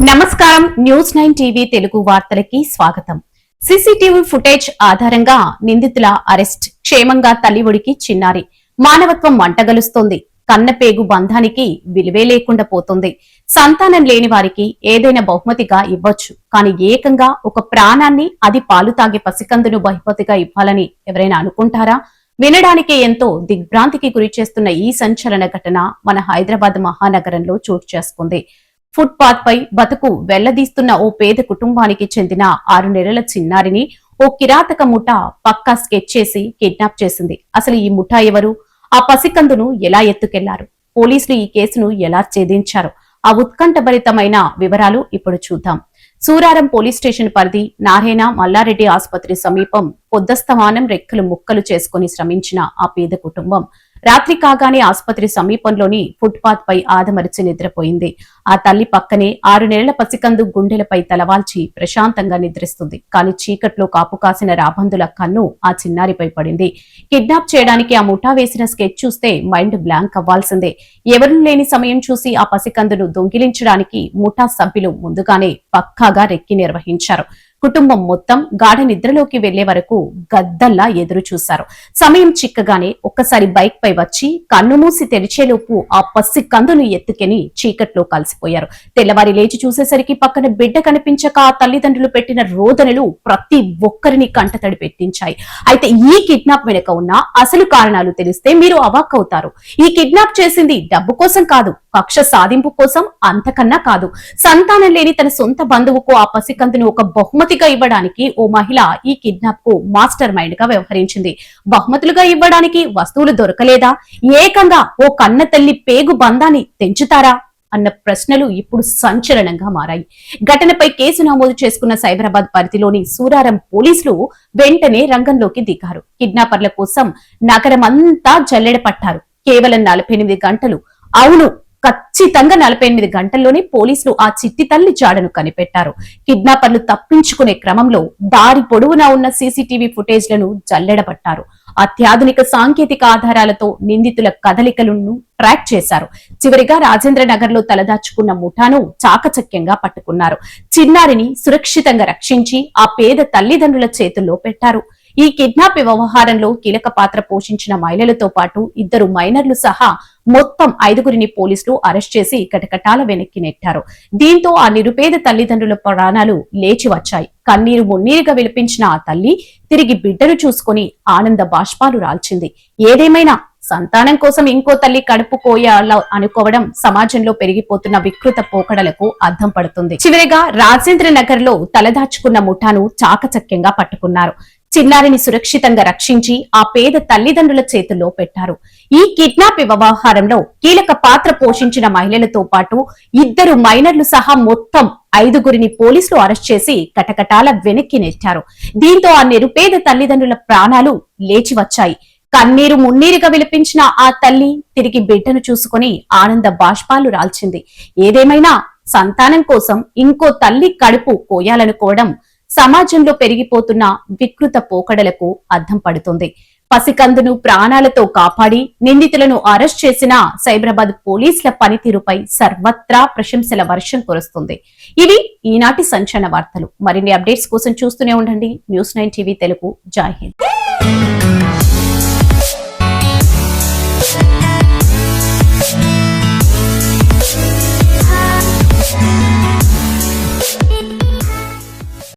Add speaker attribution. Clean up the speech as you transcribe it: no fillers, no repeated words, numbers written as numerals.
Speaker 1: నమస్కారం. News 9 TV Telugu వార్తలకి స్వాగతం. CCTV footage ఆధారంగా నిందితుల అరెస్ట్. క్షేమంగా తల్లిఒడికి చిన్నారి. మానవత్వం మంటగలుస్తోంది. కన్నపేగు బంధానికి విలువే లేకుండా పోతుంది. సంతానం లేని వారికి ఏదైనా బహుమతిగా ఇవ్వచ్చు, కానీ ఏకంగా ఒక ప్రాణాన్ని, అది పాలు తాగే పసికందును బహుమతిగా ఇవ్వాలని ఎవరైనా అనుకుంటారా? వినడానికి ఎంతో దిగ్భ్రాంతికి గురి చేస్తున్న ఈ సంచలన ఘటన మన హైదరాబాద్ మహానగరంలో చోటు చేసుకుంది. ఫుట్ పాత్ పై బతుకు వెళ్లదీస్తున్న ఓ పేద కుటుంబానికి చెందిన 6 నెలల చిన్నారిని ఓ కిరాతక ముఠా పక్కా స్కెచ్ చేసి కిడ్నాప్ చేసింది. అసలు ఈ ముఠా ఎవరు? ఆ పసికందును ఎలా ఎత్తుకెళ్లారు? పోలీసులు ఈ కేసును ఎలా ఛేదించారు? ఆ ఉత్కంఠభరితమైన వివరాలు ఇప్పుడు చూద్దాం. సూరారం పోలీస్ స్టేషన్ పరిధి నారాయణ మల్లారెడ్డి ఆసుపత్రి సమీపం పొద్దస్తమానం రెక్కలు ముక్కలు చేసుకుని శ్రమించిన ఆ పేద కుటుంబం రాత్రి కాగానే ఆసుపత్రి సమీపంలోని ఫుట్ పాత్ పై ఆదమరిచి నిద్రపోయింది. ఆ తల్లి పక్కనే 6 నెలల పసికందు గుండెలపై తలవాల్చి ప్రశాంతంగా నిద్రిస్తుంది. కానీ చీకట్లో కాపు కాసిన రాబందుల కన్ను ఆ చిన్నారిపై పడింది. కిడ్నాప్ చేయడానికి ఆ ముఠా వేసిన స్కెచ్ చూస్తే మైండ్ బ్లాంక్ అవ్వాల్సిందే. ఎవరూ లేని సమయం చూసి ఆ పసికందును దొంగిలించడానికి ముఠా సభ్యులు ముందుగానే పక్కాగా రెక్కి నిర్వహించారు. కుటుంబం మొత్తం గాఢ నిద్రలోకి వెళ్లే వరకు గద్దల్లా ఎదురు చూశారు. సమయం చిక్కగానే ఒక్కసారి బైక్ పై వచ్చి కన్ను మూసి తెరిచేలోపు ఆ పసి కందును ఎత్తుకెని చీకట్లో కలిసిపోయారు. తెల్లవారి లేచి చూసేసరికి పక్కన బిడ్డ కనిపించక ఆ తల్లిదండ్రులు పెట్టిన రోదనలు ప్రతి ఒక్కరిని కంటతడి పెట్టించాయి. అయితే ఈ కిడ్నాప్ వెనుక ఉన్న అసలు కారణాలు తెలిస్తే మీరు అవాక్కవుతారు. ఈ కిడ్నాప్ చేసింది డబ్బు కోసం కాదు, కక్ష సాధింపు కోసం, అంతకన్నా కాదు. సంతానం లేని తన సొంత బంధువుకు ఆ పసికందును ఒక బహుమతిగా ఇవ్వడానికి ఓ మహిళ ఈ కిడ్నాప్ కు మాస్టర్ మైండ్ గా వ్యవహరించింది. బహుమతులుగా ఇవ్వడానికి వస్తువులు దొరకలేదా? ఏకంగా ఓ కన్న తల్లి పేగు బంధాన్ని తెంచుతారా అన్న ప్రశ్నలు ఇప్పుడు సంచలనంగా మారాయి. ఘటనపై కేసు నమోదు చేసుకున్న సైబరాబాద్ పరిధిలోని సూరారం పోలీసులు వెంటనే రంగంలోకి దిగారు. కిడ్నాపర్ల కోసం నగరమంతా జల్లెడ పట్టారు. కేవలం 48 గంటలు, అవును ఖచ్చితంగా 48 గంటల్లోనే పోలీసులు ఆ చిట్టి తల్లి జాడను కనిపెట్టారు. కిడ్నాపర్లు తప్పించుకునే క్రమంలో దారి పొడవునా ఉన్న సీసీటీవీ ఫుటేజ్లను జల్లెడబట్టారు. అత్యాధునిక సాంకేతిక ఆధారాలతో నిందితుల కదలికలను ట్రాక్ చేశారు. చివరిగా రాజేంద్ర నగర్ లో తలదాచుకున్న ముఠాను చాకచక్యంగా పట్టుకున్నారు. చిన్నారిని సురక్షితంగా రక్షించి ఆ పేద తల్లిదండ్రుల చేతుల్లో పెట్టారు. ఈ కిడ్నాప్ వ్యవహారంలో కీలక పాత్ర పోషించిన మహిళలతో పాటు 2 మైనర్లు సహా మొత్తం 5గురిని పోలీసులు అరెస్ట్ చేసి కటకటాల వెనక్కి నెట్టారు. దీంతో ఆ నిరుపేద తల్లిదండ్రుల ప్రాణాలు లేచి వచ్చాయి. కన్నీరు మున్నీరుగా విలిపించిన ఆ తల్లి తిరిగి బిడ్డను చూసుకుని ఆనంద బాష్పాలు రాల్చింది. ఏదేమైనా సంతానం కోసం ఇంకో తల్లి కడుపు కోయాల అనుకోవడం సమాజంలో పెరిగిపోతున్న వికృత పోకడలకు అద్దం పడుతుంది. చివరిగా రాజేంద్ర నగర్ లో తలదాచుకున్న ముఠాను చాకచక్యంగా పట్టుకున్నారు. చిన్నారిని సురక్షితంగా రక్షించి ఆ పేద తల్లిదండ్రుల చేతుల్లో పెట్టారు. ఈ కిడ్నాప్ వ్యవహారంలో కీలక పాత్ర పోషించిన మహిళలతో పాటు 2 మైనర్లు సహా మొత్తం 5గురిని పోలీసులు అరెస్ట్ చేసి కటకటాల వెనక్కి నెట్టారు. దీంతో ఆ నిరుపేద తల్లిదండ్రుల ప్రాణాలు లేచి వచ్చాయి. కన్నీరు మున్నీరుగా విలిపించిన ఆ తల్లి తిరిగి బిడ్డను చూసుకుని ఆనంద బాష్పాలు రాల్చింది. ఏదేమైనా సంతానం కోసం ఇంకో తల్లి కడుపు కోయాలనుకోవడం సమాజంలో పెరిగిపోతున్న వికృత పోకడలకు అద్దం పడుతుంది. పసికందును ప్రాణాలతో కాపాడి నిందితులను అరెస్ట్ చేసిన సైబరాబాద్ పోలీసుల పనితీరుపై సర్వత్రా ప్రశంసల వర్షం కురుస్తుంది. ఇవి ఈనాటి సంచలన వార్తలు. మరిన్ని అప్డేట్స్ కోసం చూస్తూనే ఉండండి న్యూస్ 9 టీవీ తెలుగు. జై హింద్.